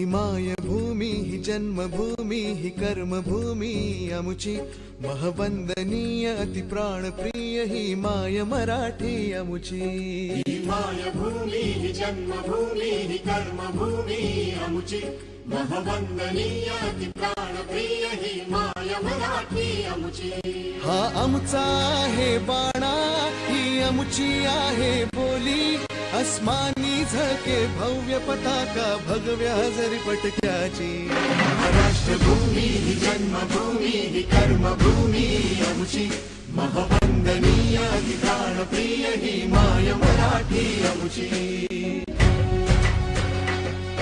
ही मायभूमी ही जन्मभूमी ही कर्मभूमी अमुची महवंदनीय अति प्राणप्रिय ही माय मराठी अमुची। ही मायभूमी ही जन्मभूमी ही कर्मभूमी अमुची महवंदनीय अति प्राणप्रिय ही माय मराठी अमुची। हा आमचा आहे बाणा ही अमुची आहे बोली अस्मानी झळके भव्य पताका भगव्या हजरी पटक्याची। राष्ट्रभूमी ही जन्मभूमी ही कर्मभूमी अमुची महवंदनीय अति प्राणप्रिय ही माय मराठी अमुची।